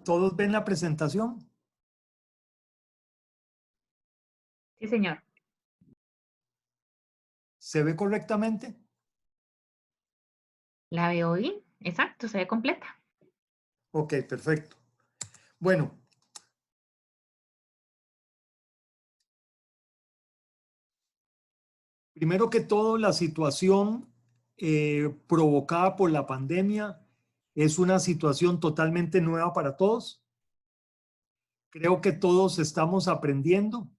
¿Todos ven la presentación? Sí, señor. ¿Se ve correctamente? La veo bien. Exacto, se ve completa. Ok, perfecto. Bueno, primero que todo, la situación provocada por la pandemia es una situación totalmente nueva para todos. Creo que todos estamos aprendiendo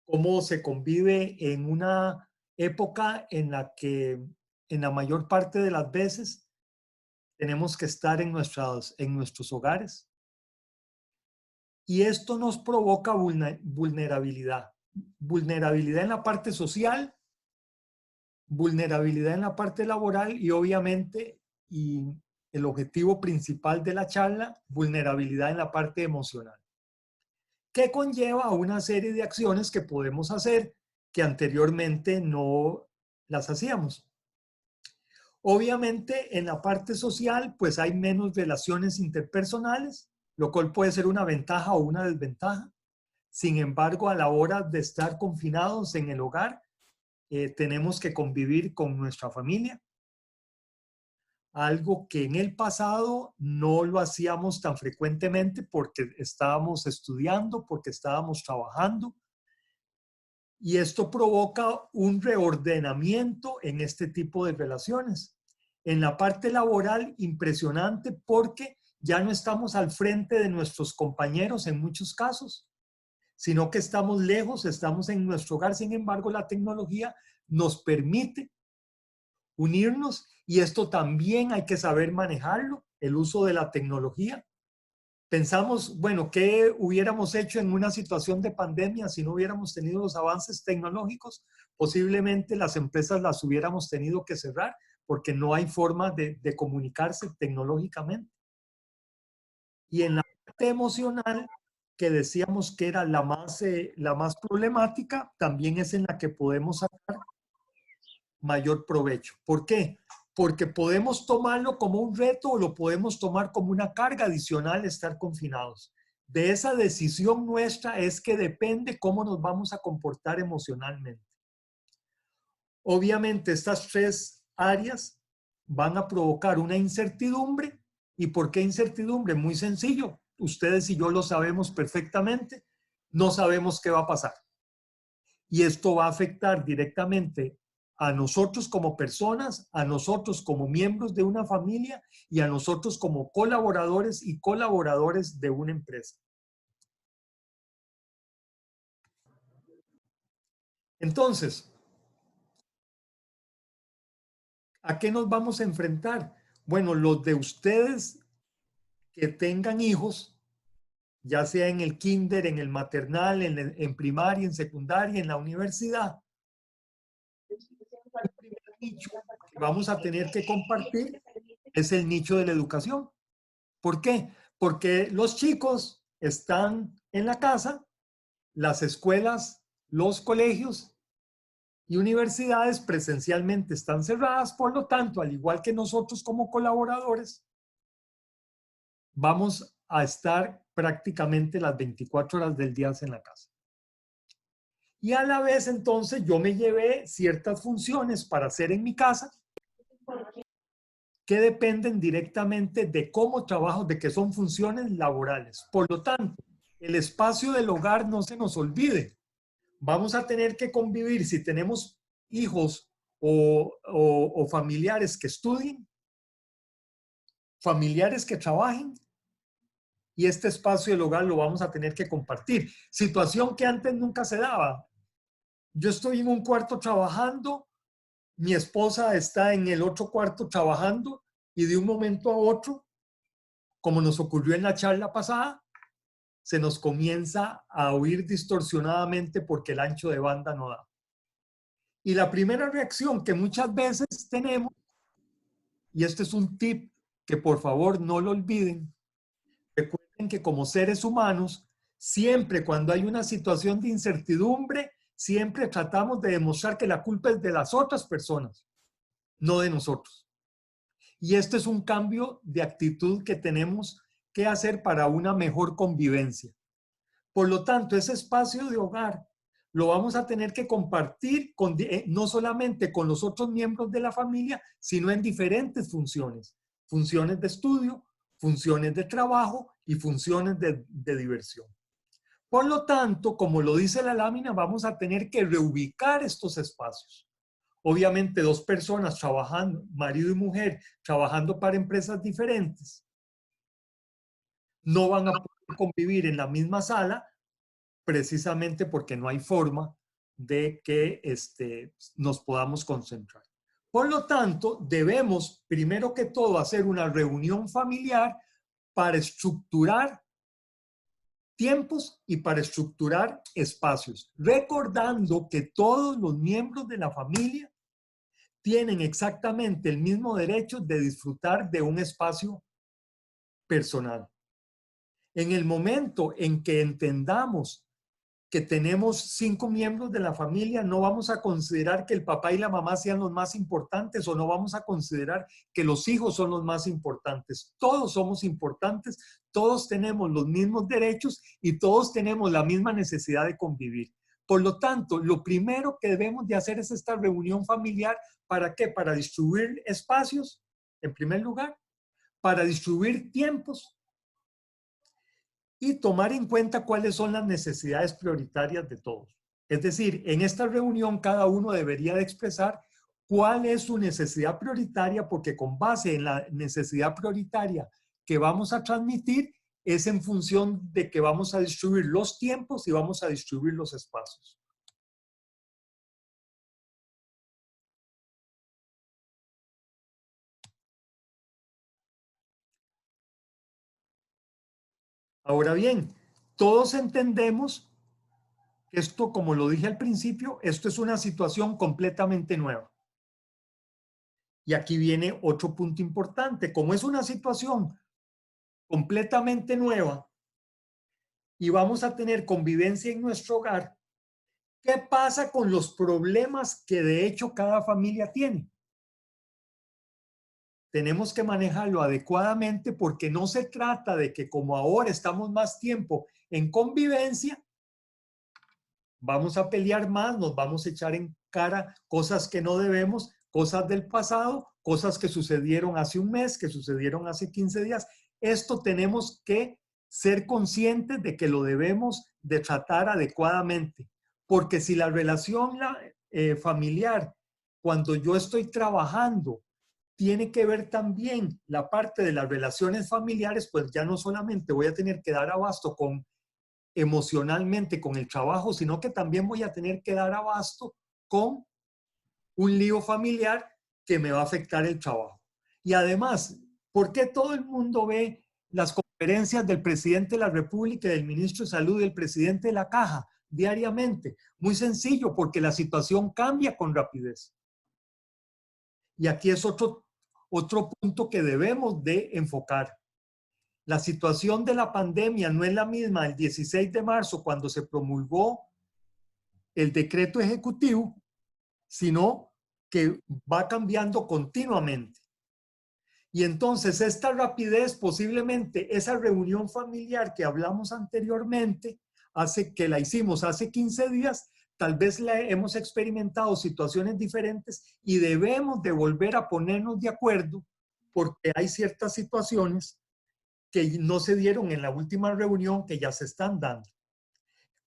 cómo se convive en una época en la que en la mayor parte de las veces tenemos que estar en nuestros hogares. Y esto nos provoca vulnerabilidad. Vulnerabilidad en la parte social, vulnerabilidad en la parte laboral y obviamente, y el objetivo principal de la charla, vulnerabilidad en la parte emocional, que conlleva una serie de acciones que podemos hacer que anteriormente no las hacíamos. Obviamente, en la parte social, pues hay menos relaciones interpersonales, lo cual puede ser una ventaja o una desventaja. Sin embargo, a la hora de estar confinados en el hogar, tenemos que convivir con nuestra familia, algo que en el pasado no lo hacíamos tan frecuentemente porque estábamos estudiando, porque estábamos trabajando, y esto provoca un reordenamiento en este tipo de relaciones. En la parte laboral, impresionante porque ya no estamos al frente de nuestros compañeros en muchos casos, sino que estamos lejos, estamos en nuestro hogar. Sin embargo, la tecnología nos permite unirnos y esto también hay que saber manejarlo, el uso de la tecnología. Pensamos, bueno, ¿qué hubiéramos hecho en una situación de pandemia si no hubiéramos tenido los avances tecnológicos? Posiblemente las empresas las hubiéramos tenido que cerrar porque no hay forma de comunicarse tecnológicamente. Y en la parte emocional, que decíamos que era la más problemática, también es en la que podemos sacar mayor provecho. ¿Por qué? Porque podemos tomarlo como un reto o lo podemos tomar como una carga adicional estar confinados. De esa decisión nuestra es que depende cómo nos vamos a comportar emocionalmente. Obviamente estas tres áreas van a provocar una incertidumbre. ¿Y por qué incertidumbre? Muy sencillo. Ustedes y yo lo sabemos perfectamente. No sabemos qué va a pasar. Y esto va a afectar directamente a nosotros como personas, a nosotros como miembros de una familia y a nosotros como colaboradores y colaboradores de una empresa. Entonces, ¿a qué nos vamos a enfrentar? Bueno, los de ustedes que tengan hijos, ya sea en el kinder, en el maternal, en primaria, en secundaria, en la universidad, el primer nicho que vamos a tener que compartir es el nicho de la educación. ¿Por qué? Porque los chicos están en la casa, las escuelas, los colegios y universidades presencialmente están cerradas, por lo tanto, al igual que nosotros como colaboradores, vamos a estar prácticamente las 24 horas del día en la casa. Y a la vez, entonces, yo me llevé ciertas funciones para hacer en mi casa que dependen directamente de cómo trabajo, de que son funciones laborales. Por lo tanto, el espacio del hogar no se nos olvide. Vamos a tener que convivir si tenemos hijos o familiares que estudien, familiares que trabajen, y este espacio del hogar lo vamos a tener que compartir. Situación que antes nunca se daba. Yo estoy en un cuarto trabajando, mi esposa está en el otro cuarto trabajando y de un momento a otro, como nos ocurrió en la charla pasada, se nos comienza a oír distorsionadamente porque el ancho de banda no da. Y la primera reacción que muchas veces tenemos, y este es un tip que por favor no lo olviden, recuerden que como seres humanos, siempre cuando hay una situación de incertidumbre, siempre tratamos de demostrar que la culpa es de las otras personas, no de nosotros. Y este es un cambio de actitud que tenemos qué hacer para una mejor convivencia. Por lo tanto, ese espacio de hogar lo vamos a tener que compartir no solamente con los otros miembros de la familia, sino en diferentes funciones. Funciones de estudio, funciones de trabajo y funciones de diversión. Por lo tanto, como lo dice la lámina, vamos a tener que reubicar estos espacios. Obviamente, dos personas trabajando, marido y mujer, trabajando para empresas diferentes, no van a poder convivir en la misma sala precisamente porque no hay forma de que nos podamos concentrar. Por lo tanto, debemos, primero que todo, hacer una reunión familiar para estructurar tiempos y para estructurar espacios, recordando que todos los miembros de la familia tienen exactamente el mismo derecho de disfrutar de un espacio personal. En el momento en que entendamos que tenemos 5 miembros de la familia, no vamos a considerar que el papá y la mamá sean los más importantes o no vamos a considerar que los hijos son los más importantes. Todos somos importantes, todos tenemos los mismos derechos y todos tenemos la misma necesidad de convivir. Por lo tanto, lo primero que debemos de hacer es esta reunión familiar. ¿Para qué? Para distribuir espacios, en primer lugar, para distribuir tiempos, y tomar en cuenta cuáles son las necesidades prioritarias de todos. Es decir, en esta reunión cada uno debería de expresar cuál es su necesidad prioritaria, porque con base en la necesidad prioritaria que vamos a transmitir es en función de que vamos a distribuir los tiempos y vamos a distribuir los espacios. Ahora bien, todos entendemos que esto, como lo dije al principio, esto es una situación completamente nueva. Y aquí viene otro punto importante. Como es una situación completamente nueva y vamos a tener convivencia en nuestro hogar, ¿qué pasa con los problemas que de hecho cada familia tiene? Tenemos que manejarlo adecuadamente porque no se trata de que como ahora estamos más tiempo en convivencia, vamos a pelear más, nos vamos a echar en cara cosas que no debemos, cosas del pasado, cosas que sucedieron hace un mes, que sucedieron hace 15 días. Esto tenemos que ser conscientes de que lo debemos de tratar adecuadamente, porque si la relación familiar, cuando yo estoy trabajando, tiene que ver también la parte de las relaciones familiares, pues ya no solamente voy a tener que dar abasto con emocionalmente con el trabajo, sino que también voy a tener que dar abasto con un lío familiar que me va a afectar el trabajo. Y además, ¿por qué todo el mundo ve las conferencias del presidente de la República, del ministro de Salud y del presidente de la Caja diariamente? Muy sencillo, porque la situación cambia con rapidez. Y aquí es otro punto que debemos de enfocar. La situación de la pandemia no es la misma el 16 de marzo cuando se promulgó el decreto ejecutivo, sino que va cambiando continuamente. Y entonces esta rapidez, posiblemente esa reunión familiar que hablamos anteriormente, que la hicimos hace 15 días, tal vez la hemos experimentado situaciones diferentes y debemos de volver a ponernos de acuerdo porque hay ciertas situaciones que no se dieron en la última reunión que ya se están dando.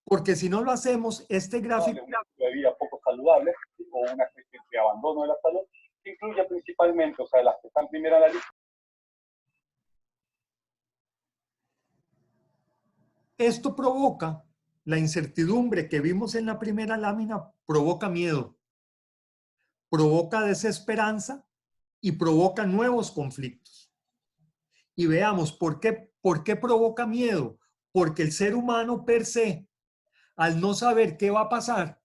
Porque si no lo hacemos, este gráfico... De vida poco saludable o una especie de abandono de la salud, que incluye principalmente, o sea, las que están primero en la lista. Esto provoca la incertidumbre que vimos en la primera lámina, provoca miedo, provoca desesperanza y provoca nuevos conflictos. Y veamos, ¿por qué provoca miedo? Porque el ser humano per se, al no saber qué va a pasar,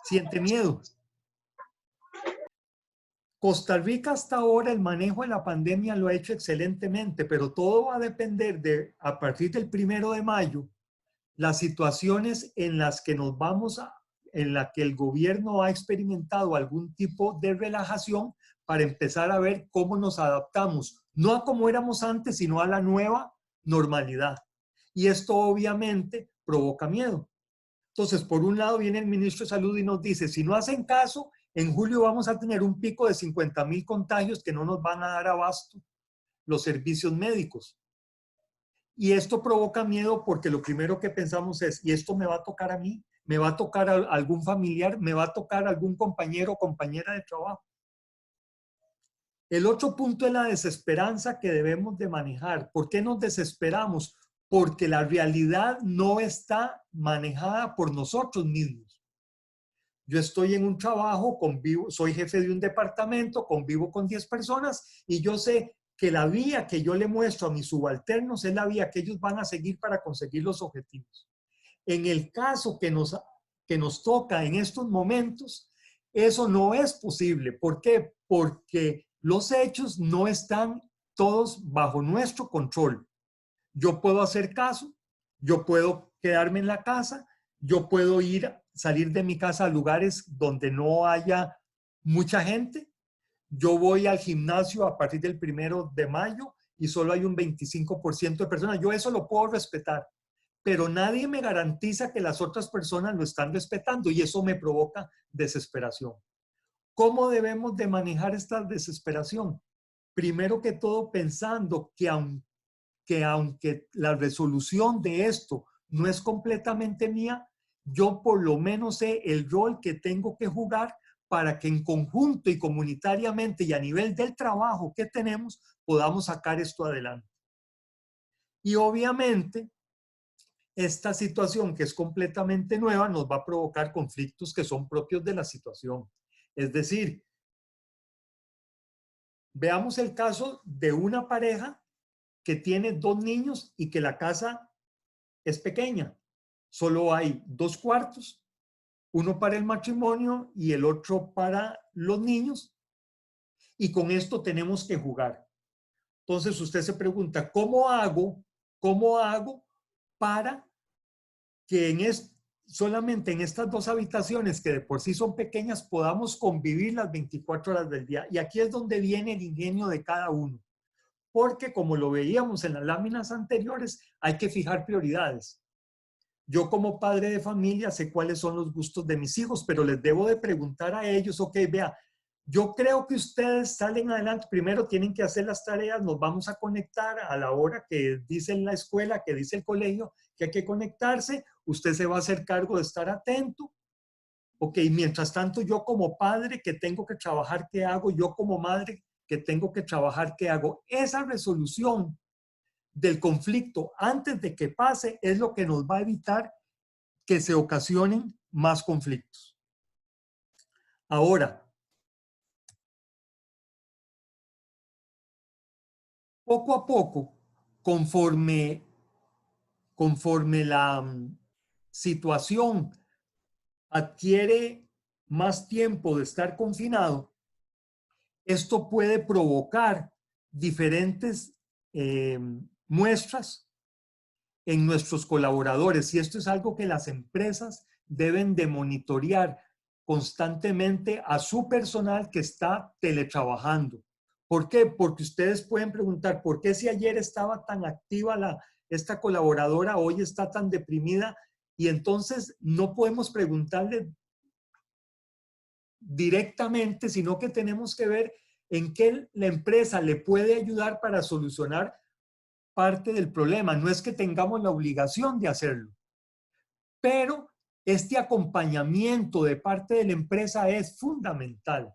siente miedo. Costa Rica hasta ahora el manejo de la pandemia lo ha hecho excelentemente, pero todo va a depender de, a partir del 1 de mayo, las situaciones en las que en la que el gobierno ha experimentado algún tipo de relajación para empezar a ver cómo nos adaptamos no a como éramos antes, sino a la nueva normalidad. Y esto obviamente provoca miedo. Entonces, por un lado viene el ministro de Salud y nos dice, si no hacen caso, en julio vamos a tener un pico de 50,000 contagios que no nos van a dar abasto los servicios médicos. Y esto provoca miedo porque lo primero que pensamos es, ¿y esto me va a tocar a mí? ¿Me va a tocar a algún familiar? ¿Me va a tocar a algún compañero o compañera de trabajo? El otro punto es la desesperanza que debemos de manejar. ¿Por qué nos desesperamos? Porque la realidad no está manejada por nosotros mismos. Yo estoy en un trabajo, convivo, soy jefe de un departamento, convivo con 10 personas y yo sé que la vía que yo le muestro a mis subalternos es la vía que ellos van a seguir para conseguir los objetivos. En el caso que nos toca en estos momentos, eso no es posible. ¿Por qué? Porque los hechos no están todos bajo nuestro control. Yo puedo hacer caso, yo puedo quedarme en la casa, yo puedo salir de mi casa a lugares donde no haya mucha gente. Yo voy al gimnasio a partir del 1 de mayo y solo hay un 25% de personas. Yo eso lo puedo respetar, pero nadie me garantiza que las otras personas lo están respetando y eso me provoca desesperación. ¿Cómo debemos de manejar esta desesperación? Primero que todo pensando que aunque la resolución de esto no es completamente mía, yo por lo menos sé el rol que tengo que jugar para que en conjunto y comunitariamente y a nivel del trabajo que tenemos podamos sacar esto adelante. Y obviamente esta situación que es completamente nueva nos va a provocar conflictos que son propios de la situación. Es decir, veamos el caso de una pareja que tiene 2 niños y que la casa es pequeña. Solo hay 2 cuartos, uno para el matrimonio y el otro para los niños. Y con esto tenemos que jugar. Entonces usted se pregunta, ¿cómo hago para que solamente en estas 2 habitaciones que de por sí son pequeñas podamos convivir las 24 horas del día? Y aquí es donde viene el ingenio de cada uno. Porque como lo veíamos en las láminas anteriores, hay que fijar prioridades. Yo como padre de familia sé cuáles son los gustos de mis hijos, pero les debo de preguntar a ellos, ok, vea, yo creo que ustedes salen adelante, primero tienen que hacer las tareas, nos vamos a conectar a la hora que dice en la escuela, que dice el colegio, que hay que conectarse, usted se va a hacer cargo de estar atento. Ok, mientras tanto yo como padre que tengo que trabajar, ¿qué hago? Yo como madre que tengo que trabajar, ¿qué hago? Esa resolución del conflicto antes de que pase es lo que nos va a evitar que se ocasionen más conflictos. Ahora, poco a poco, conforme la situación adquiere más tiempo de estar confinado, esto puede provocar diferentes muestras en nuestros colaboradores. Y esto es algo que las empresas deben de monitorear constantemente a su personal que está teletrabajando. ¿Por qué? Porque ustedes pueden preguntar, ¿por qué si ayer estaba tan activa esta colaboradora, hoy está tan deprimida? Y entonces no podemos preguntarle directamente, sino que tenemos que ver en qué la empresa le puede ayudar para solucionar parte del problema. No es que tengamos la obligación de hacerlo, pero este acompañamiento de parte de la empresa es fundamental.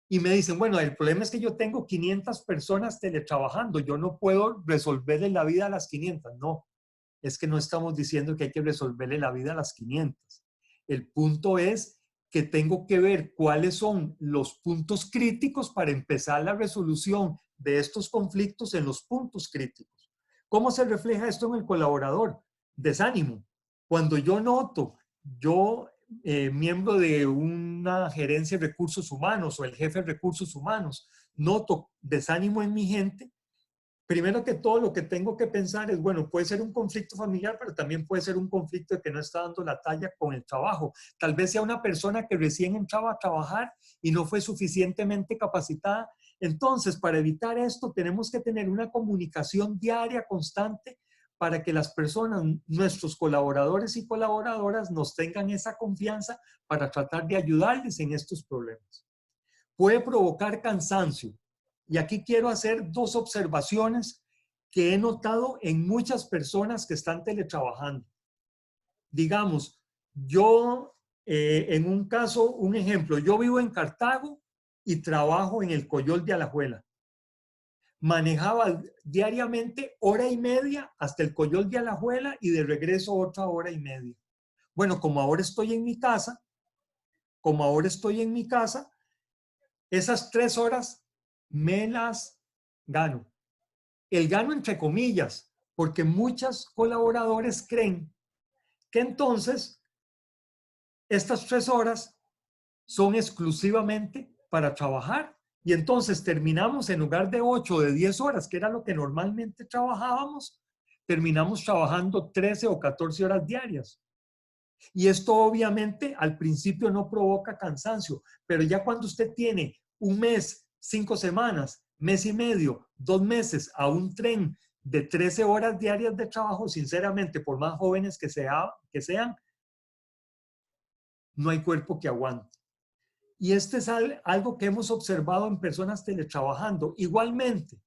Y me dicen, bueno, el problema es que yo tengo 500 personas teletrabajando, yo no puedo resolverle la vida a las 500. No, es que no estamos diciendo que hay que resolverle la vida a las 500. El punto es que tengo que ver cuáles son los puntos críticos para empezar la resolución de estos conflictos en los puntos críticos. ¿Cómo se refleja esto en el colaborador? Desánimo. Cuando yo noto, miembro de una gerencia de recursos humanos o el jefe de recursos humanos, noto desánimo en mi gente, primero que todo lo que tengo que pensar es, bueno, puede ser un conflicto familiar, pero también puede ser un conflicto de que no está dando la talla con el trabajo. Tal vez sea una persona que recién entraba a trabajar y no fue suficientemente capacitada Entonces, para evitar esto, tenemos que tener una comunicación diaria constante para que las personas, nuestros colaboradores y colaboradoras, nos tengan esa confianza para tratar de ayudarles en estos problemas. Puede provocar cansancio. Y aquí quiero hacer dos observaciones que he notado en muchas personas que están teletrabajando. Digamos, yo, en un caso, un ejemplo, yo vivo en Cartago y trabajo en el Coyol de Alajuela. Manejaba diariamente 1 hora y media hasta el Coyol de Alajuela y de regreso otra 1 hora y media. Bueno, como ahora estoy en mi casa, esas 3 horas me las gano. El gano entre comillas, porque muchos colaboradores creen que entonces estas 3 horas son exclusivamente para trabajar y entonces terminamos en lugar de 8 o de 10 horas, que era lo que normalmente trabajábamos, terminamos trabajando 13 o 14 horas diarias. Y esto obviamente al principio no provoca cansancio, pero ya cuando usted tiene un mes, 5 semanas, mes y medio, 2 meses a un tren de 13 horas diarias de trabajo, sinceramente, por más jóvenes que sean, no hay cuerpo que aguante. Y este es algo que hemos observado en personas teletrabajando. Igualmente,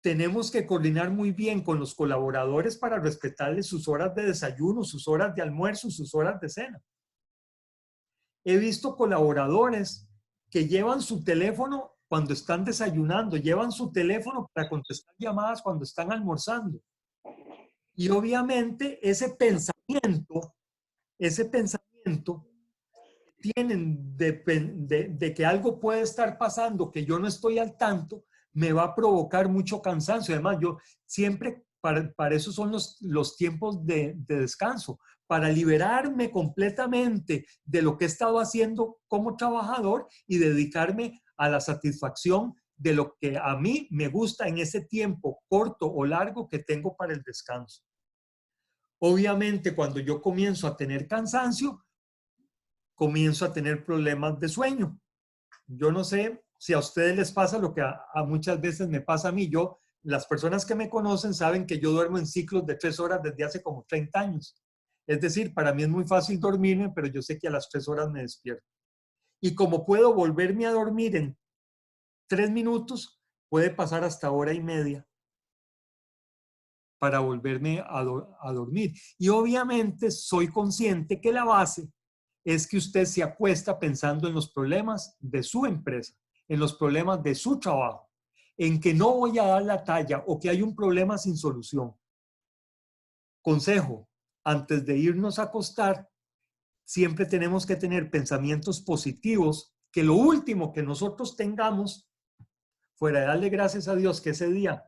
tenemos que coordinar muy bien con los colaboradores para respetarles sus horas de desayuno, sus horas de almuerzo, sus horas de cena. He visto colaboradores que llevan su teléfono cuando están desayunando, llevan su teléfono para contestar llamadas cuando están almorzando. Y obviamente ese pensamiento tienen de que algo puede estar pasando, que yo no estoy al tanto, me va a provocar mucho cansancio. Además, yo siempre, para eso son los tiempos de descanso, para liberarme completamente de lo que he estado haciendo como trabajador y dedicarme a la satisfacción de lo que a mí me gusta en ese tiempo corto o largo que tengo para el descanso. Obviamente, cuando yo comienzo a tener cansancio, comienzo a tener problemas de sueño. Yo no sé si a ustedes les pasa lo que a muchas veces me pasa a mí. Las personas que me conocen saben que yo duermo en ciclos de 3 horas desde hace como 30 años. Es decir, para mí es muy fácil dormirme, pero yo sé que a las 3 horas me despierto. Y como puedo volverme a dormir en 3 minutos, puede pasar hasta 1 hora y media para volverme a dormir. Y obviamente soy consciente que la base es que usted se acuesta pensando en los problemas de su empresa, en los problemas de su trabajo, en que no voy a dar la talla o que hay un problema sin solución. Consejo, antes de irnos a acostar, siempre tenemos que tener pensamientos positivos, que lo último que nosotros tengamos, fuera de darle gracias a Dios que ese día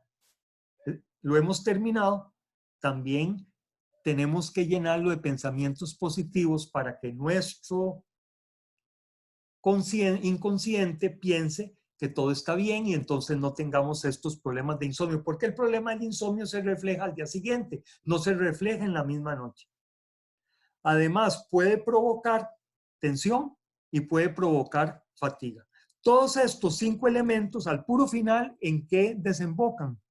lo hemos terminado, también tenemos que llenarlo de pensamientos positivos para que nuestro inconsciente piense que todo está bien y entonces no tengamos estos problemas de insomnio, porque el problema del insomnio se refleja al día siguiente, no se refleja en la misma noche. Además, puede provocar tensión y puede provocar fatiga. Todos estos 5 elementos al puro final, ¿en qué desembocan?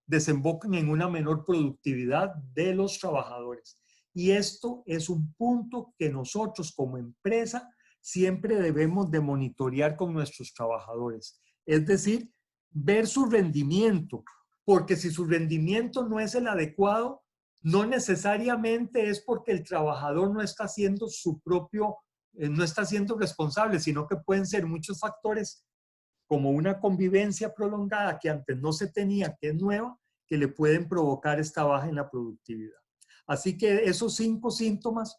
Desembocan en una menor productividad de los trabajadores. Y esto es un punto que nosotros como empresa siempre debemos de monitorear con nuestros trabajadores. Es decir, ver su rendimiento, porque si su rendimiento no es el adecuado, no necesariamente es porque el trabajador no está haciendo no está siendo responsable, sino que pueden ser muchos factores como una convivencia prolongada que antes no se tenía, que es nueva, que le pueden provocar esta baja en la productividad. Así que esos 5 síntomas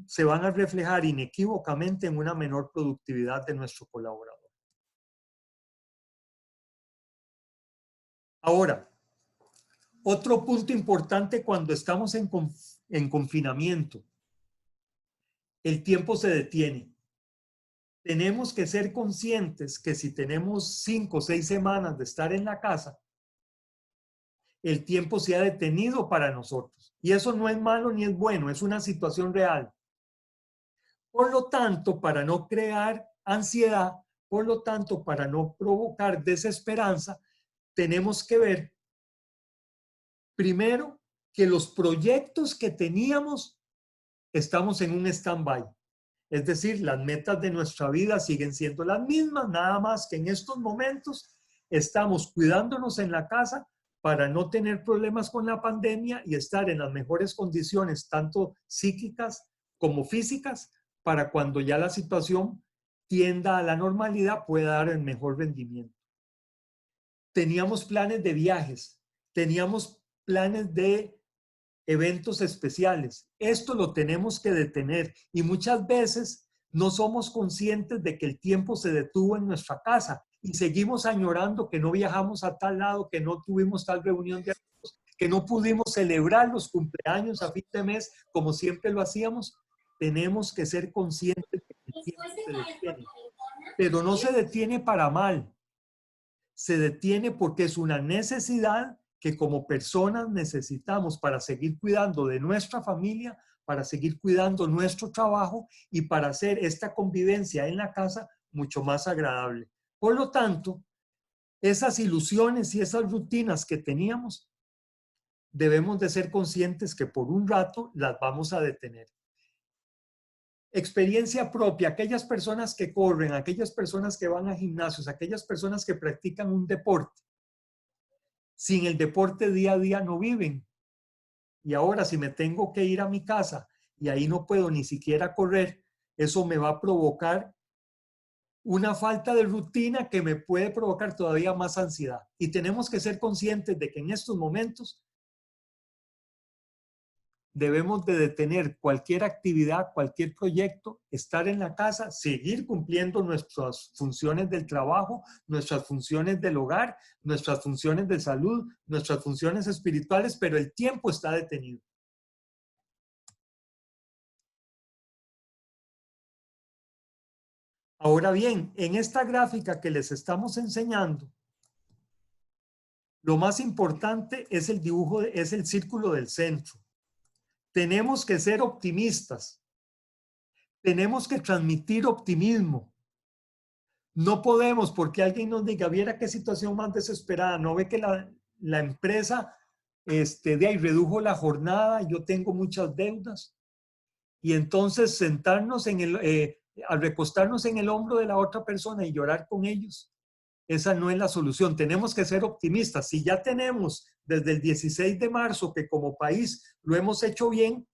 se van a reflejar inequívocamente en una menor productividad de nuestro colaborador. Ahora, otro punto importante cuando estamos en confinamiento, el tiempo se detiene. Tenemos que ser conscientes que si tenemos 5 o 6 semanas de estar en la casa, el tiempo se ha detenido para nosotros. Y eso no es malo ni es bueno, es una situación real. Por lo tanto, para no crear ansiedad, Por lo tanto, para no provocar desesperanza, tenemos que ver primero que los proyectos que teníamos estamos en un stand-by. Es decir, las metas de nuestra vida siguen siendo las mismas, nada más que en estos momentos estamos cuidándonos en la casa para no tener problemas con la pandemia y estar en las mejores condiciones, tanto psíquicas como físicas, para cuando ya la situación tienda a la normalidad pueda dar el mejor rendimiento. Teníamos planes de viajes, teníamos planes de eventos especiales. Esto lo tenemos que detener y muchas veces no somos conscientes de que el tiempo se detuvo en nuestra casa y seguimos añorando que no viajamos a tal lado, que no tuvimos tal reunión de amigos, que no pudimos celebrar los cumpleaños a fin de mes como siempre lo hacíamos. Tenemos que ser conscientes de que el tiempo se detiene, pero no se detiene para mal. Se detiene porque es una necesidad que como personas necesitamos para seguir cuidando de nuestra familia, para seguir cuidando nuestro trabajo y para hacer esta convivencia en la casa mucho más agradable. Por lo tanto, esas ilusiones y esas rutinas que teníamos, debemos de ser conscientes que por un rato las vamos a detener. Experiencia propia, aquellas personas que corren, aquellas personas que van a gimnasios, aquellas personas que practican un deporte, sin el deporte día a día no viven. Y ahora si me tengo que ir a mi casa y ahí no puedo ni siquiera correr, eso me va a provocar una falta de rutina que me puede provocar todavía más ansiedad. Y tenemos que ser conscientes de que en estos momentos debemos de detener cualquier actividad, cualquier proyecto, estar en la casa, seguir cumpliendo nuestras funciones del trabajo, nuestras funciones del hogar, nuestras funciones de salud, nuestras funciones espirituales, pero el tiempo está detenido. Ahora bien, en esta gráfica que les estamos enseñando, lo más importante es el dibujo, es el círculo del centro. Tenemos que ser optimistas. Tenemos que transmitir optimismo. No podemos, porque alguien nos diga, viera qué situación más desesperada, no ve que la empresa de ahí redujo la jornada, yo tengo muchas deudas. Y entonces sentarnos al recostarnos en el hombro de la otra persona y llorar con ellos, esa no es la solución. Tenemos que ser optimistas. Si ya tenemos desde el 16 de marzo que como país lo hemos hecho bien,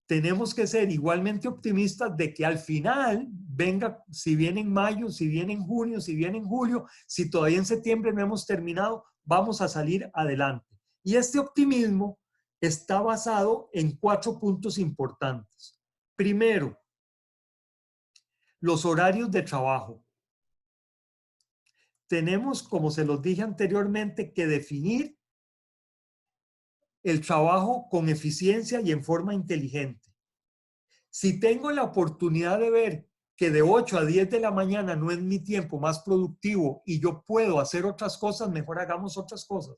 tenemos que ser igualmente optimistas de que al final venga, si viene en mayo, si viene en junio, si viene en julio, si todavía en septiembre no hemos terminado, vamos a salir adelante. Y este optimismo está basado en 4 puntos importantes. Primero, los horarios de trabajo. Tenemos, como se los dije anteriormente, que definir el trabajo con eficiencia y en forma inteligente. Si tengo la oportunidad de ver que de 8 a 10 de la mañana no es mi tiempo más productivo y yo puedo hacer otras cosas, mejor hagamos otras cosas.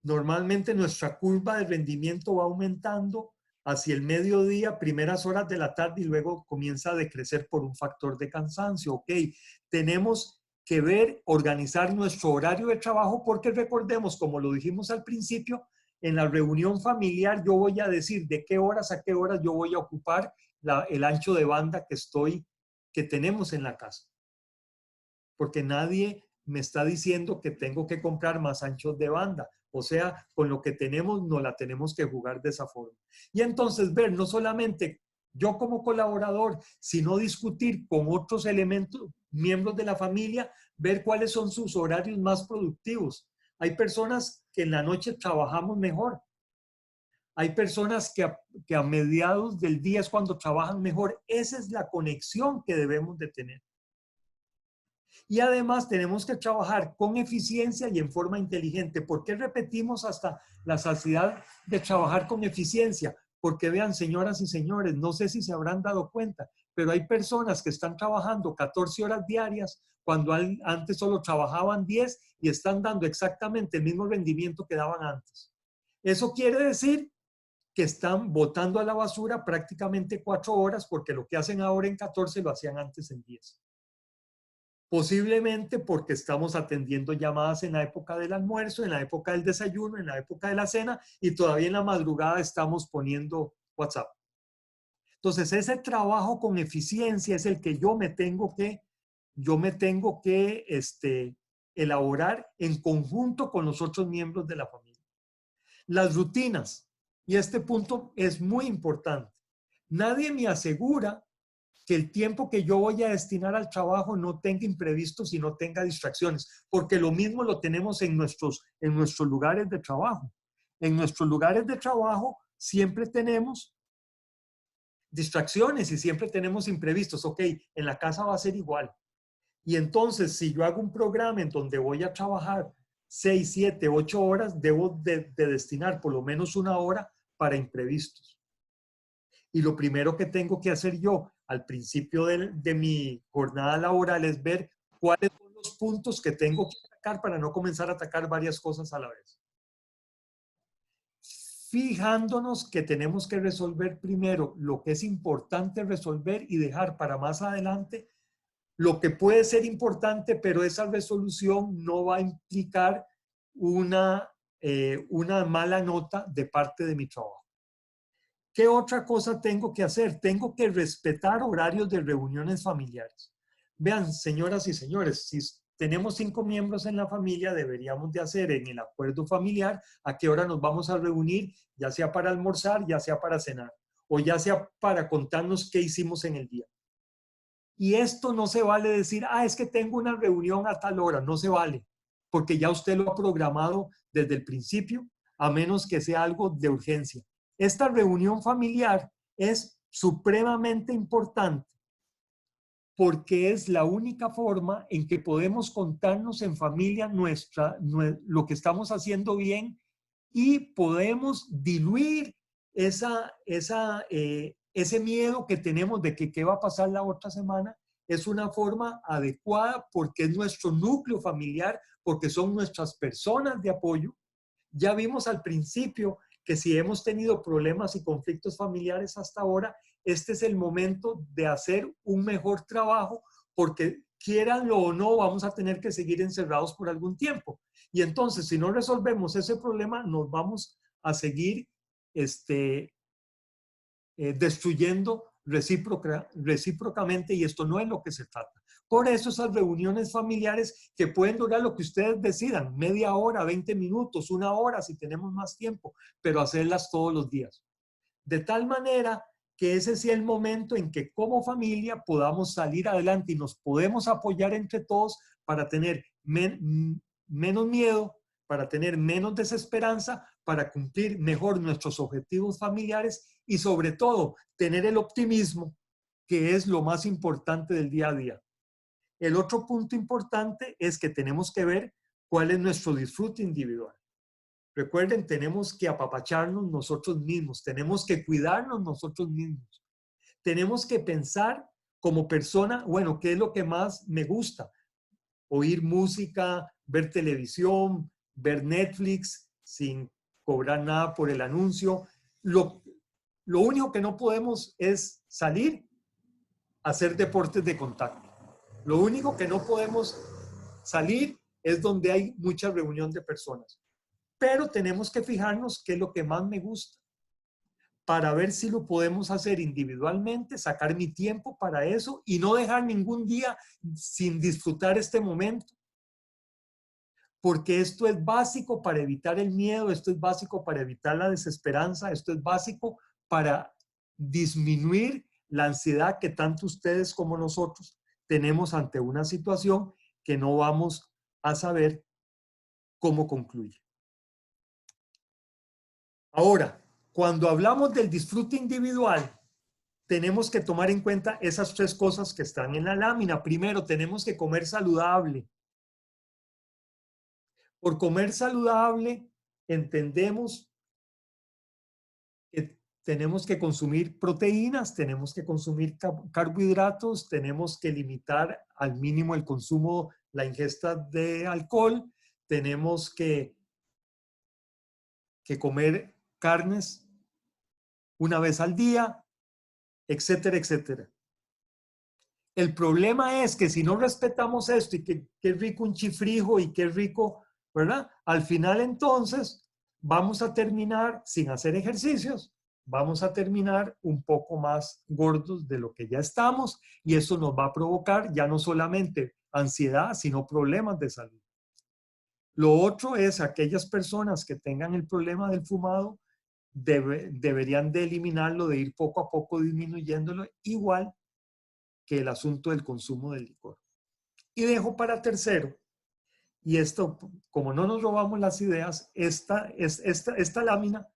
Normalmente nuestra curva de rendimiento va aumentando hacia el mediodía, primeras horas de la tarde y luego comienza a decrecer por un factor de cansancio. Ok, tenemos que ver, organizar nuestro horario de trabajo porque recordemos, como lo dijimos al principio, en la reunión familiar yo voy a decir de qué horas a qué horas yo voy a ocupar el ancho de banda que tenemos en la casa. Porque nadie me está diciendo que tengo que comprar más anchos de banda. O sea, con lo que tenemos, no la tenemos que jugar de esa forma. Y entonces ver no solamente yo como colaborador, sino discutir con otros elementos, miembros de la familia, ver cuáles son sus horarios más productivos. Hay personas que en la noche trabajamos mejor. Hay personas que a mediados del día es cuando trabajan mejor. Esa es la conexión que debemos de tener. Y además tenemos que trabajar con eficiencia y en forma inteligente. ¿Por qué repetimos hasta la saciedad de trabajar con eficiencia? Porque vean, señoras y señores, no sé si se habrán dado cuenta, pero hay personas que están trabajando 14 horas diarias cuando antes solo trabajaban 10 y están dando exactamente el mismo rendimiento que daban antes. Eso quiere decir que están botando a la basura prácticamente 4 horas porque lo que hacen ahora en 14 lo hacían antes en 10. Posiblemente porque estamos atendiendo llamadas en la época del almuerzo, en la época del desayuno, en la época de la cena y todavía en la madrugada estamos poniendo WhatsApp. Entonces, ese trabajo con eficiencia es el que yo me tengo que elaborar en conjunto con los otros miembros de la familia. Las rutinas, y este punto es muy importante. Nadie me asegura que el tiempo que yo voy a destinar al trabajo no tenga imprevistos y no tenga distracciones, porque lo mismo lo tenemos en nuestros lugares de trabajo. En nuestros lugares de trabajo siempre tenemos distracciones y siempre tenemos imprevistos. Ok, en la casa va a ser igual. Y entonces, si yo hago un programa en donde voy a trabajar 6, 7, 8 horas, debo de destinar por lo menos 1 hora para imprevistos. Y lo primero que tengo que hacer yo al principio de mi jornada laboral es ver cuáles son los puntos que tengo que atacar para no comenzar a atacar varias cosas a la vez. Fijándonos que tenemos que resolver primero lo que es importante resolver y dejar para más adelante lo que puede ser importante, pero esa resolución no va a implicar una mala nota de parte de mi trabajo. ¿Qué otra cosa tengo que hacer? Tengo que respetar horarios de reuniones familiares. Vean, señoras y señores, si tenemos 5 miembros en la familia, deberíamos de hacer en el acuerdo familiar a qué hora nos vamos a reunir, ya sea para almorzar, ya sea para cenar, o ya sea para contarnos qué hicimos en el día. Y esto no se vale decir, es que tengo una reunión a tal hora. No se vale, porque ya usted lo ha programado desde el principio, a menos que sea algo de urgencia. Esta reunión familiar es supremamente importante porque es la única forma en que podemos contarnos en familia lo que estamos haciendo bien y podemos diluir ese miedo que tenemos de que qué va a pasar la otra semana. Es una forma adecuada porque es nuestro núcleo familiar, porque son nuestras personas de apoyo. Ya vimos al principio que si hemos tenido problemas y conflictos familiares hasta ahora, este es el momento de hacer un mejor trabajo porque quieranlo o no, vamos a tener que seguir encerrados por algún tiempo. Y entonces, si no resolvemos ese problema, nos vamos a seguir destruyendo recíprocamente y esto no es lo que se trata. Por eso esas reuniones familiares que pueden durar lo que ustedes decidan, media hora, 20 minutos, 1 hora si tenemos más tiempo, pero hacerlas todos los días. De tal manera que ese sea el momento en que como familia podamos salir adelante y nos podemos apoyar entre todos para tener menos miedo, para tener menos desesperanza, para cumplir mejor nuestros objetivos familiares y sobre todo tener el optimismo, que es lo más importante del día a día. El otro punto importante es que tenemos que ver cuál es nuestro disfrute individual. Recuerden, tenemos que apapacharnos nosotros mismos, tenemos que cuidarnos nosotros mismos. Tenemos que pensar como persona, bueno, ¿qué es lo que más me gusta? Oír música, ver televisión, ver Netflix sin cobrar nada por el anuncio. Lo único que no podemos es salir a hacer deportes de contacto. Lo único que no podemos salir es donde hay mucha reunión de personas. Pero tenemos que fijarnos qué es lo que más me gusta para ver si lo podemos hacer individualmente, sacar mi tiempo para eso y no dejar ningún día sin disfrutar este momento. Porque esto es básico para evitar el miedo, esto es básico para evitar la desesperanza, esto es básico para disminuir la ansiedad que tanto ustedes como nosotros tenemos ante una situación que no vamos a saber cómo concluye. Ahora, cuando hablamos del disfrute individual, tenemos que tomar en cuenta esas 3 cosas que están en la lámina. Primero, tenemos que comer saludable. Por comer saludable, entendemos que tenemos que consumir proteínas, tenemos que consumir carbohidratos, tenemos que limitar al mínimo el consumo, la ingesta de alcohol, tenemos que comer carnes una vez al día, etcétera, etcétera. El problema es que si no respetamos esto y que qué rico un chifrijo y qué rico, ¿verdad? Al final entonces vamos a terminar sin hacer ejercicios, vamos a terminar un poco más gordos de lo que ya estamos y eso nos va a provocar ya no solamente ansiedad, sino problemas de salud. Lo otro es aquellas personas que tengan el problema del fumado deberían de eliminarlo, de ir poco a poco disminuyéndolo, igual que el asunto del consumo del licor. Y dejo para tercero, y esto, como no nos robamos las ideas, esta lámina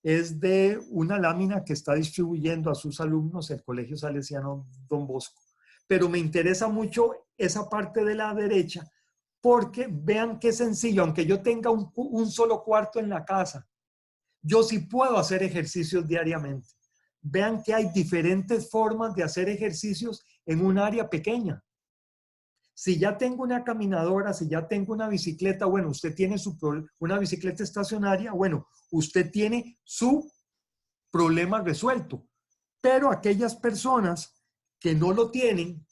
es de una lámina que está distribuyendo a sus alumnos el Colegio Salesiano Don Bosco. Pero me interesa mucho esa parte de la derecha, porque vean qué sencillo, aunque yo tenga un solo cuarto en la casa, yo sí puedo hacer ejercicios diariamente. Vean que hay diferentes formas de hacer ejercicios en un área pequeña. Si ya tengo una caminadora, si ya tengo una bicicleta, bueno, usted tiene una bicicleta estacionaria, bueno, usted tiene su problema resuelto. Pero aquellas personas que no lo tienen,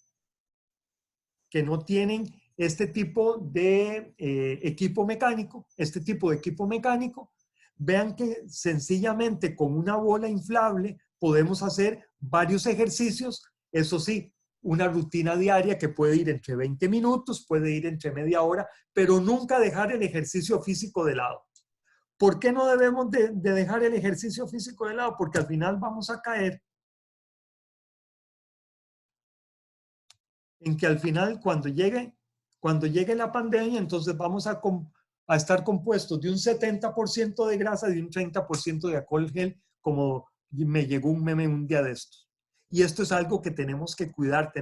que no tienen este tipo de equipo mecánico, vean que sencillamente con una bola inflable podemos hacer varios ejercicios, eso sí, una rutina diaria que puede ir entre 20 minutos, puede ir entre media hora, pero nunca dejar el ejercicio físico de lado. ¿Por qué no debemos de dejar el ejercicio físico de lado? Porque al final vamos a caer en que al final cuando llegue la pandemia, entonces vamos a estar compuestos de un 70% de grasa y un 30% de alcohol gel, como me llegó un meme un día de estos. Y esto es algo que tenemos que cuidar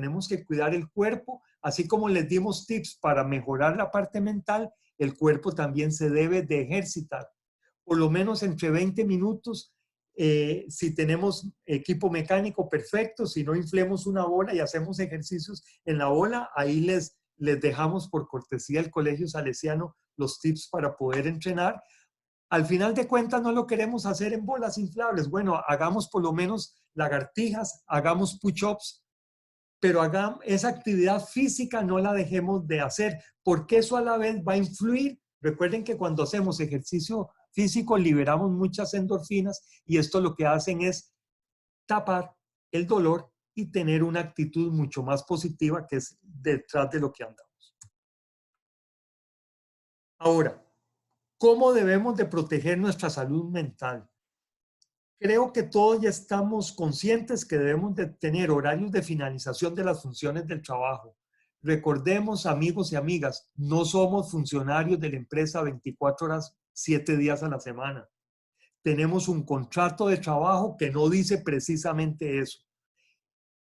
el cuerpo, así como les dimos tips para mejorar la parte mental, el cuerpo también se debe de ejercitar, por lo menos entre 20 minutos. Si tenemos equipo mecánico, perfecto. Si no, inflemos una bola y hacemos ejercicios en la bola. Ahí les dejamos por cortesía del Colegio Salesiano los tips para poder entrenar. Al final de cuentas no lo queremos hacer en bolas inflables. Bueno, hagamos por lo menos lagartijas, hagamos push-ups, pero hagamos esa actividad física, no la dejemos de hacer, porque eso a la vez va a influir. Recuerden que cuando hacemos ejercicio físico liberamos muchas endorfinas y esto lo que hacen es tapar el dolor y tener una actitud mucho más positiva, que es detrás de lo que andamos. Ahora, ¿cómo debemos de proteger nuestra salud mental? Creo que todos ya estamos conscientes que debemos de tener horarios de finalización de las funciones del trabajo. Recordemos, amigos y amigas, no somos funcionarios de la empresa 24 horas, 7 días a la semana. Tenemos un contrato de trabajo que no dice precisamente eso.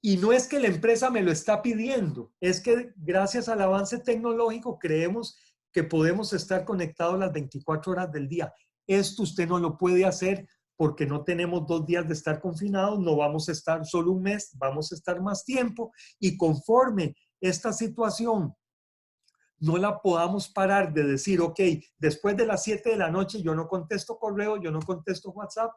Y no es que la empresa me lo está pidiendo, es que gracias al avance tecnológico creemos que podemos estar conectados las 24 horas del día. Esto usted no lo puede hacer porque no tenemos 2 días de estar confinados, no vamos a estar solo un mes, vamos a estar más tiempo, y conforme esta situación no la podamos parar de decir, ok, después de las 7 de la noche yo no contesto correo, yo no contesto WhatsApp,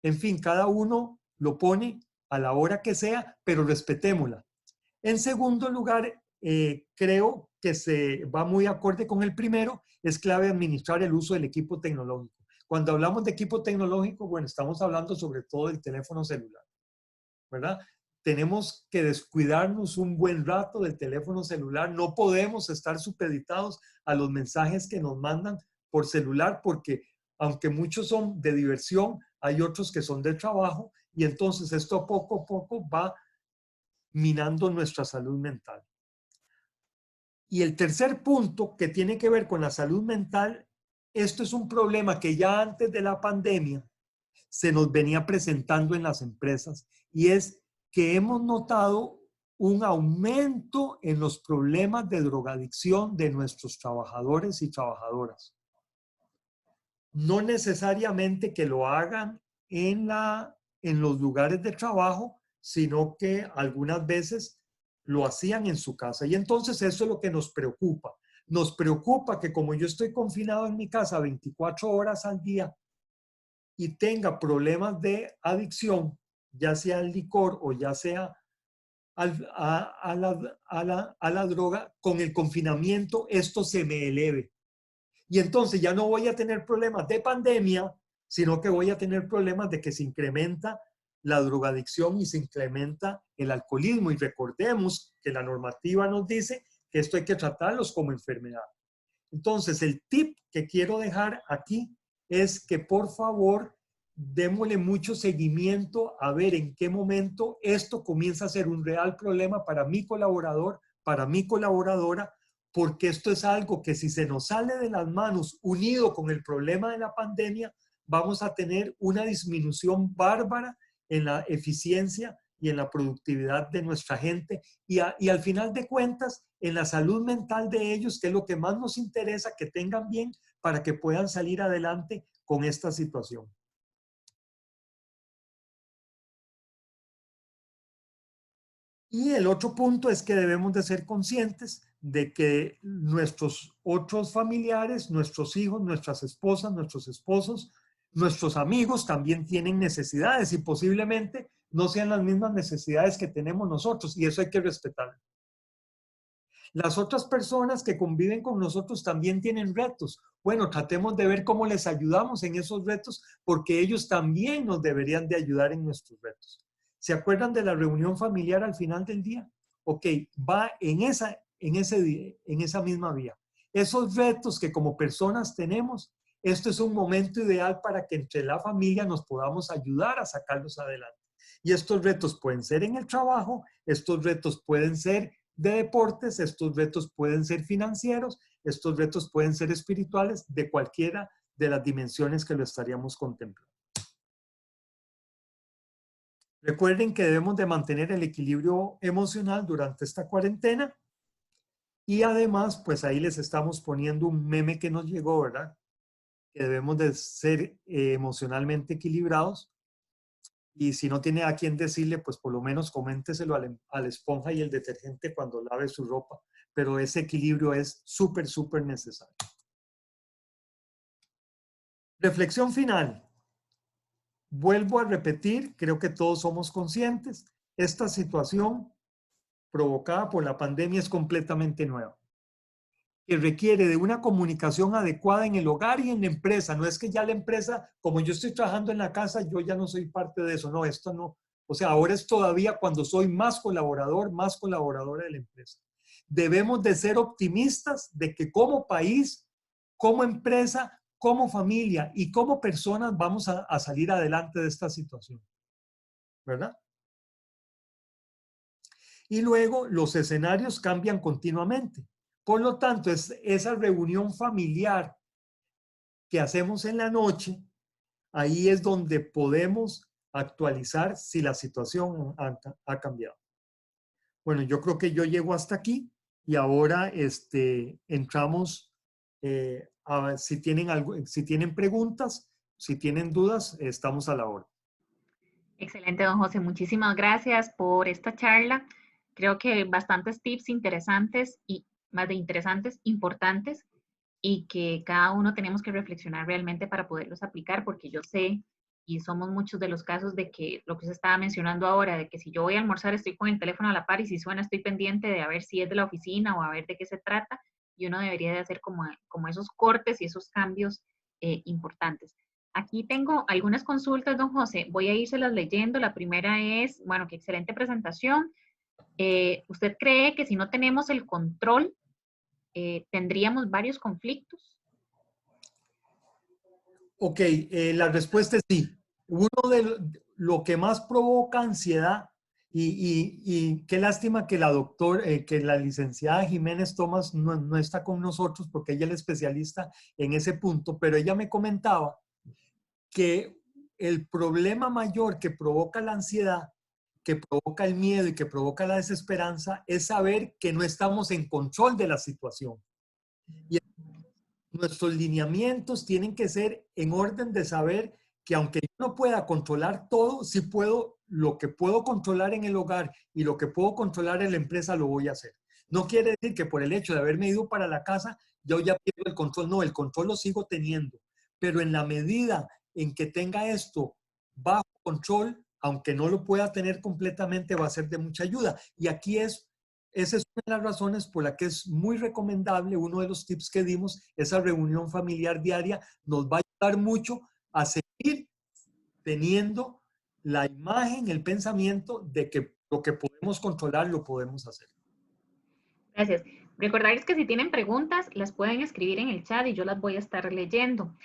en fin, cada uno lo pone a la hora que sea, pero respetémosla. En segundo lugar, creo que se va muy acorde con el primero, es clave administrar el uso del equipo tecnológico. Cuando hablamos de equipo tecnológico, bueno, estamos hablando sobre todo del teléfono celular, ¿verdad? Tenemos que descuidarnos un buen rato del teléfono celular. No podemos estar supeditados a los mensajes que nos mandan por celular, porque aunque muchos son de diversión, hay otros que son de trabajo, y entonces esto poco a poco va minando nuestra salud mental. Y el tercer punto, que tiene que ver con la salud mental, esto es un problema que ya antes de la pandemia se nos venía presentando en las empresas, y es que hemos notado un aumento en los problemas de drogadicción de nuestros trabajadores y trabajadoras. No necesariamente que lo hagan en los lugares de trabajo, sino que algunas veces lo hacían en su casa. Y entonces eso es lo que nos preocupa. Nos preocupa que como yo estoy confinado en mi casa 24 horas al día, y tenga problemas de adicción, ya sea al licor o ya sea a la droga, con el confinamiento esto se me eleve. Y entonces ya no voy a tener problemas de pandemia, sino que voy a tener problemas de que se incrementa la drogadicción y se incrementa el alcoholismo. Y recordemos que la normativa nos dice que esto hay que tratarlos como enfermedad. Entonces, el tip que quiero dejar aquí es que por favor démosle mucho seguimiento a ver en qué momento esto comienza a ser un real problema para mi colaborador, para mi colaboradora, porque esto es algo que si se nos sale de las manos unido con el problema de la pandemia, vamos a tener una disminución bárbara en la eficiencia y en la productividad de nuestra gente y al final de cuentas en la salud mental de ellos, que es lo que más nos interesa que tengan bien para que puedan salir adelante con esta situación. Y el otro punto es que debemos de ser conscientes de que nuestros otros familiares, nuestros hijos, nuestras esposas, nuestros esposos, nuestros amigos también tienen necesidades y posiblemente no sean las mismas necesidades que tenemos nosotros y eso hay que respetar. Las otras personas que conviven con nosotros también tienen retos. Bueno, tratemos de ver cómo les ayudamos en esos retos porque ellos también nos deberían de ayudar en nuestros retos. ¿Se acuerdan de la reunión familiar al final del día? Ok, va en esa misma vía. Esos retos que como personas tenemos, esto es un momento ideal para que entre la familia nos podamos ayudar a sacarlos adelante. Y estos retos pueden ser en el trabajo, estos retos pueden ser de deportes, estos retos pueden ser financieros, estos retos pueden ser espirituales, de cualquiera de las dimensiones que lo estaríamos contemplando. Recuerden que debemos de mantener el equilibrio emocional durante esta cuarentena y además, pues ahí les estamos poniendo un meme que nos llegó, ¿verdad? Que debemos de ser emocionalmente equilibrados y si no tiene a quién decirle, pues por lo menos coménteselo a la esponja y el detergente cuando lave su ropa, pero ese equilibrio es súper, súper necesario. Reflexión final. Vuelvo a repetir, creo que todos somos conscientes, esta situación provocada por la pandemia es completamente nueva, que requiere de una comunicación adecuada en el hogar y en la empresa. No es que ya la empresa, como yo estoy trabajando en la casa, yo ya no soy parte de eso. No, esto no. O sea, ahora es todavía cuando soy más colaborador, más colaboradora de la empresa. Debemos de ser optimistas de que como país, como empresa, como familia y como personas vamos a salir adelante de esta situación. ¿Verdad? Y luego los escenarios cambian continuamente. Por lo tanto, es esa reunión familiar que hacemos en la noche, ahí es donde podemos actualizar si la situación ha cambiado. Bueno, yo creo que yo llego hasta aquí y ahora entramos a ver si tienen preguntas, si tienen dudas, estamos a la hora. Excelente, don José. Muchísimas gracias por esta charla. Creo que bastantes tips interesantes y más de interesantes, importantes, y que cada uno tenemos que reflexionar realmente para poderlos aplicar, porque yo sé, y somos muchos de los casos de que lo que se estaba mencionando ahora, de que si yo voy a almorzar estoy con el teléfono a la par y si suena estoy pendiente de a ver si es de la oficina o a ver de qué se trata, y uno debería de hacer como esos cortes y esos cambios importantes. Aquí tengo algunas consultas, don José. Voy a írselas leyendo. La primera es, bueno, qué excelente presentación. ¿Usted cree que si no tenemos el control, tendríamos varios conflictos? Ok, la respuesta es sí. Uno de lo que más provoca ansiedad y qué lástima que que la licenciada Jiménez Tomás no está con nosotros porque ella es la especialista en ese punto, pero ella me comentaba que el problema mayor que provoca la ansiedad, que provoca el miedo y que provoca la desesperanza es saber que no estamos en control de la situación. Y nuestros lineamientos tienen que ser en orden de saber que aunque yo no pueda controlar todo, sí puedo, lo que puedo controlar en el hogar y lo que puedo controlar en la empresa lo voy a hacer. No quiere decir que por el hecho de haberme ido para la casa, yo ya pierdo el control. No, el control lo sigo teniendo. Pero en la medida en que tenga esto bajo control, aunque no lo pueda tener completamente, va a ser de mucha ayuda. Y aquí esa es una de las razones por la que es muy recomendable, uno de los tips que dimos, esa reunión familiar diaria nos va a ayudar mucho a seguir teniendo la imagen, el pensamiento de que lo que podemos controlar lo podemos hacer. Gracias. Recordarles que si tienen preguntas, las pueden escribir en el chat y yo las voy a estar leyendo.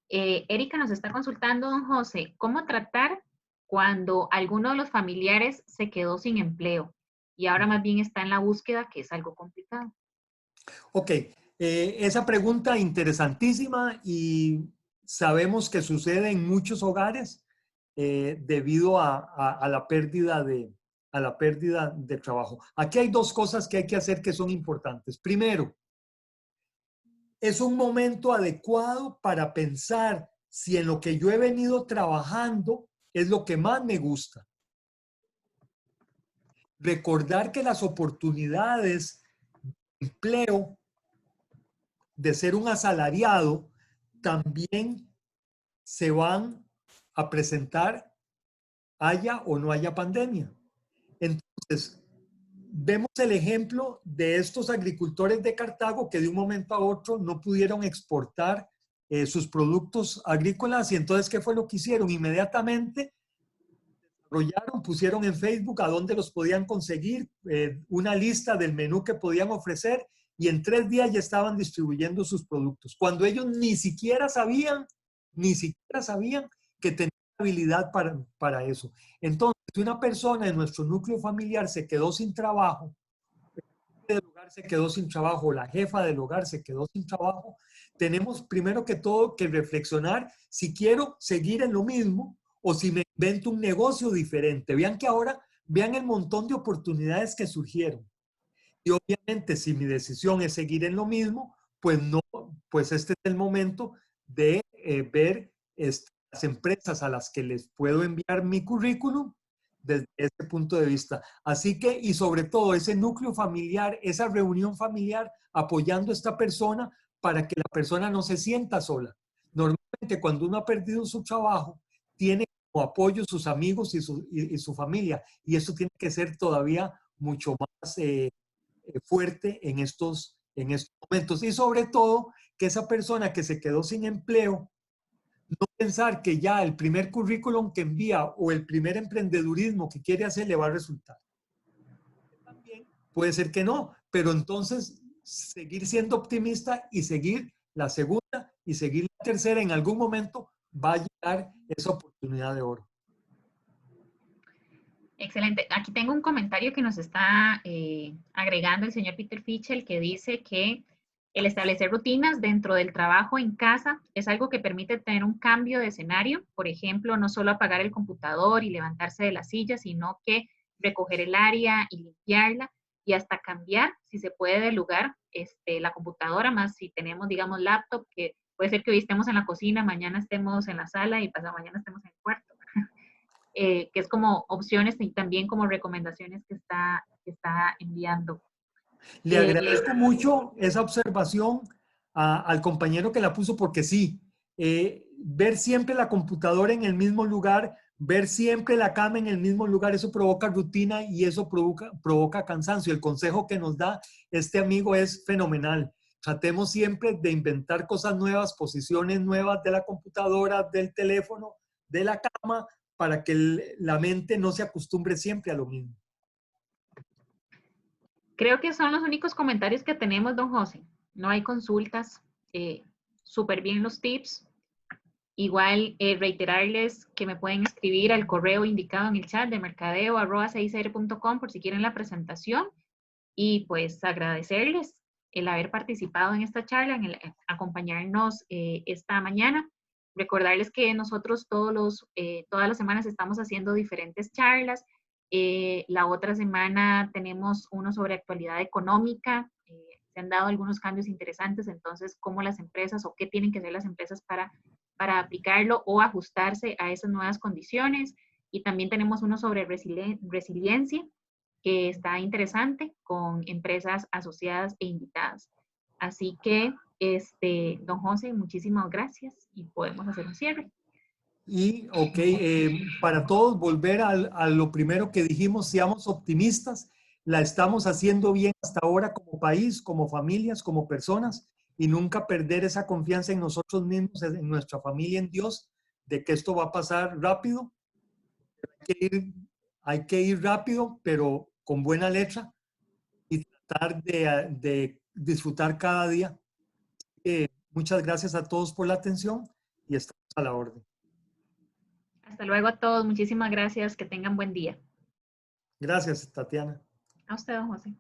Erika nos está consultando, don José, ¿cómo tratar cuando alguno de los familiares se quedó sin empleo y ahora más bien está en la búsqueda, que es algo complicado? Ok, esa pregunta interesantísima y sabemos que sucede en muchos hogares debido a la pérdida de trabajo. Aquí hay dos cosas que hay que hacer que son importantes. Primero, es un momento adecuado para pensar si en lo que yo he venido trabajando es lo que más me gusta. Recordar que las oportunidades de empleo, de ser un asalariado, también se van a presentar haya o no haya pandemia. Entonces, vemos el ejemplo de estos agricultores de Cartago que de un momento a otro no pudieron exportar sus productos agrícolas y entonces, ¿qué fue lo que hicieron? Inmediatamente desarrollaron, pusieron en Facebook a dónde los podían conseguir, una lista del menú que podían ofrecer y en 3 días ya estaban distribuyendo sus productos. Cuando ellos ni siquiera sabían que tenían habilidad para eso. Entonces, si una persona en nuestro núcleo familiar se quedó sin trabajo, el del hogar se quedó sin trabajo, la jefa del hogar se quedó sin trabajo, tenemos primero que todo que reflexionar si quiero seguir en lo mismo o si me invento un negocio diferente. Vean que ahora, vean el montón de oportunidades que surgieron. Y obviamente si mi decisión es seguir en lo mismo, pues no, pues este es el momento de ver las empresas a las que les puedo enviar mi currículum desde ese punto de vista. Así que, y sobre todo ese núcleo familiar, esa reunión familiar apoyando a esta persona para que la persona no se sienta sola. Normalmente cuando uno ha perdido su trabajo, tiene como apoyo sus amigos y su familia. Y eso tiene que ser todavía mucho más fuerte en estos momentos. Y sobre todo, que esa persona que se quedó sin empleo, no pensar que ya el primer currículum que envía o el primer emprendedurismo que quiere hacer le va a resultar. También puede ser que no, pero entonces seguir siendo optimista y seguir la segunda y seguir la tercera, en algún momento va a llegar esa oportunidad de oro. Excelente. Aquí tengo un comentario que nos está agregando el señor Peter Fischel, que dice que el establecer rutinas dentro del trabajo en casa es algo que permite tener un cambio de escenario. Por ejemplo, no solo apagar el computador y levantarse de la silla, sino que recoger el área y limpiarla y hasta cambiar, si se puede, de lugar la computadora, más si tenemos, digamos, laptop, que puede ser que hoy estemos en la cocina, mañana estemos en la sala y pasado mañana estemos en el cuarto. Que es como opciones y también como recomendaciones que está enviando. Le agradezco mucho esa observación al compañero que la puso porque sí, ver siempre la computadora en el mismo lugar, ver siempre la cama en el mismo lugar, eso provoca rutina y eso provoca cansancio. El consejo que nos da este amigo es fenomenal. Tratemos siempre de inventar cosas nuevas, posiciones nuevas de la computadora, del teléfono, de la cama, para que la mente no se acostumbre siempre a lo mismo. Creo que son los únicos comentarios que tenemos, don José. No hay consultas. Súper bien los tips. Igual reiterarles que me pueden escribir al correo indicado en el chat de mercadeo@6r.com por si quieren la presentación. Y pues agradecerles el haber participado en esta charla, en el acompañarnos esta mañana. Recordarles que nosotros todas las semanas estamos haciendo diferentes charlas. La otra semana tenemos uno sobre actualidad económica. Se han dado algunos cambios interesantes, entonces, cómo las empresas o qué tienen que hacer las empresas para aplicarlo o ajustarse a esas nuevas condiciones. Y también tenemos uno sobre resiliencia, que está interesante, con empresas asociadas e invitadas. Así que, don José, muchísimas gracias y podemos hacer un cierre. Y, ok, para todos, volver a lo primero que dijimos, seamos optimistas. La estamos haciendo bien hasta ahora como país, como familias, como personas, y nunca perder esa confianza en nosotros mismos, en nuestra familia, en Dios, de que esto va a pasar rápido. Hay que ir rápido, pero con buena letra y tratar de disfrutar cada día. Muchas gracias a todos por la atención y estamos a la orden. Hasta luego a todos. Muchísimas gracias. Que tengan buen día. Gracias, Tatiana. A usted, don José.